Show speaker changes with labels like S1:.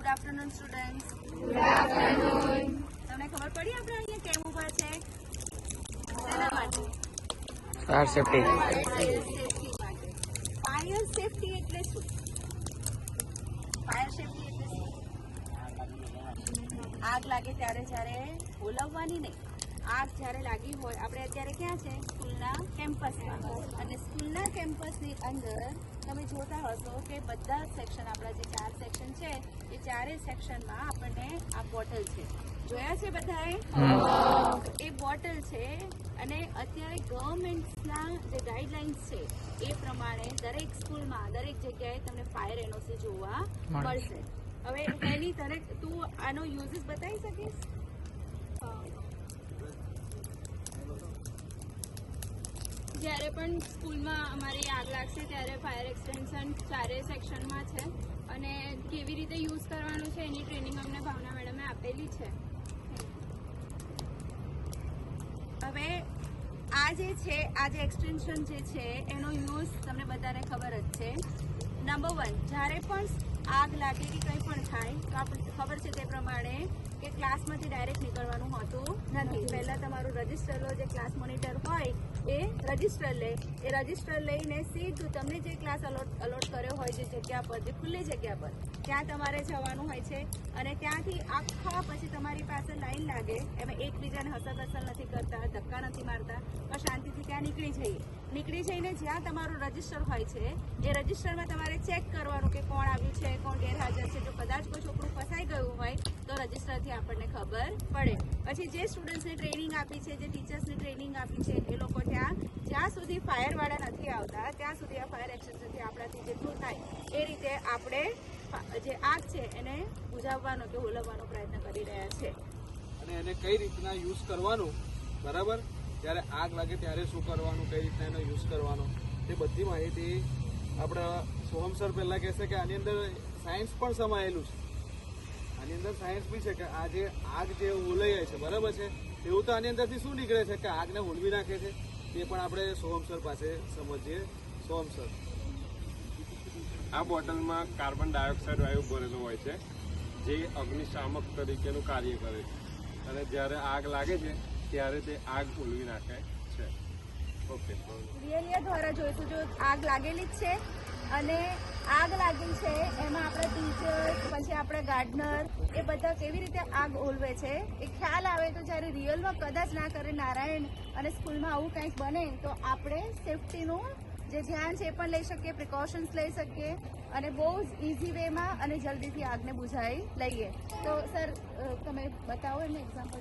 S1: Good afternoon students. Good afternoon. તમને ખબર પડી આપણે અહીંયા કેમ ઊભા છે? શેના માટે?
S2: Fire safety.
S1: સેફટી માટે. ફાયર સેફટી એટલે શું? ફાયર સેફટી એટલે શું? આગ લાગે ત્યારે જ્યારે ઓલવવાની નહીં, આગ જ્યારે લાગી હોય, આપણે અત્યારે ક્યાં છે? સ્કૂલના કેમ્પસમાં. અને સ્કૂલના કેમ્પસની અંદર તમે જોતા હશો કે બધા સેક્શન, આપણા જે 4 સેક્શન છે એ 4 સેક્શનમાં આપણને આ બોટલ છે. જોયા છે બધાએ? એ બોટલ છે અને અત્યારે ગવર્મેન્ટના જે ગાઈડલાઇન્સ છે એ પ્રમાણે દરેક સ્કૂલમાં, દરેક જગ્યાએ તમને ફાયર એનઓસી જોવા મળશે. હવે એની તને તું આનો યુઝિસ બતાવી શકીશ?
S3: જ્યારે પણ સ્કૂલમાં અમારી આગ લાગશે ત્યારે ફાયર એક્સટેન્શન 4 સેક્શનમાં છે અને કેવી રીતે યુઝ કરવાનું છે એની ટ્રેનિંગ અમને ભાવના મેડમે આપેલી છે.
S1: હવે આ જે છે, આ જે એક્સટેન્શન જે છે એનો યુઝ તમને બધાને ખબર જ છે. નંબર 1, જ્યારે પણ આગ લાગે કે કંઈ પણ થાય તો આપણને ખબર છે તે પ્રમાણે કે ક્લાસમાંથી ડાયરેક્ટ નીકળવાનું હોતું નથી. પહેલાં તમારું રજિસ્ટર લો, જે ક્લાસ મોનિટર હોય એ રજિસ્ટર લે, એ રજિસ્ટર લઈને સીધું તમને જે ક્લાસ અલોટ કર્યો હોય, જે જગ્યા પર, જે ખુલ્લી જગ્યા પર, ત્યાં તમારે જવાનું હોય છે. અને ત્યાંથી આખા પછી તમારી પાસે લાઈન લાગે, એમાં એકબીજાને હસલ નથી કરતા, ધક્કા નથી મારતા, પણ શાંતિથી ત્યાં નીકળી જઈને જ્યાં તમારું રજિસ્ટર હોય છે એ રજિસ્ટરમાં તમારે ચેક કરવાનું કે કોણ આવ્યું છે, કોણ ગેરહાજર છે. જો કદાચ કોઈ છોકરું ફસાઈ ગયું હોય તો રજિસ્ટરથી આપણને ખબર પડે. પછી જે સ્ટુડન્ટ્સને ટ્રેનિંગ આપી છે, જે ટીચર્સને ટ્રેનિંગ આપી છે, એ લોકો જ્યાં સુધી ફાયરવાળા નથી આવતા ત્યાં સુધી આ ફાયર એક્સટેન્શનથી આપણાથી જેટલું થાય એ રીતે આપણે જે આગ છે એને બુઝાવવાનો કે ઓલવવાનો પ્રયત્ન કરી રહ્યા છે.
S4: અને એને કઈ રીતના યુઝ કરવાનું, બરાબર, જ્યારે આગ લાગે ત્યારે શું કરવાનું, કઈ રીતના એનો યુઝ કરવાનો, તે બધી માહિતી આપણા સોહમ સર પહેલાં કહેશે કે આની અંદર સાયન્સ પણ સમાયેલું છે. આની અંદર સાયન્સ બી છે કે આ જે આગ જે ઓલાય છે, બરાબર છે, એવું તો આની અંદરથી શું નીકળે છે કે આગને ઓલવી નાખે છે, તે પણ આપણે સોહમ સર પાસે સમજીએ. સોહમ સર,
S5: આ બોટલમાં કાર્બન ડાયોક્સાઇડ વાયુ ભરેલો હોય છે જે અગ્નિશામક તરીકેનું કાર્ય કરે છે અને જ્યારે આગ લાગે છે ત્યારે તે આગ ઓલવી નાખે છે. ઓકે,
S1: રિયલિયા દ્વારા જોઈશું. જો આગ લાગેલી જ છે અને આગ લાગી છે એમાં આપણા ટીચર્સ, પછી આપણા ગાર્ડનર, એ બધા કેવી રીતે આગ ઓલવે છે એ ખ્યાલ આવે તો જ્યારે રિયલમાં કદાચ ના કરે નારાયણ અને સ્કૂલમાં આવું કંઈક બને તો આપણે સેફટીનું જે ધ્યાન છે એ પણ લઈ શકીએ, પ્રિકોશન્સ લઈ શકીએ અને બહુ જ ઇઝી વેમાં અને જલ્દીથી આગને બુઝાવી લઈએ. તો સર તમે બતાવો એમને એક્ઝામ્પલ.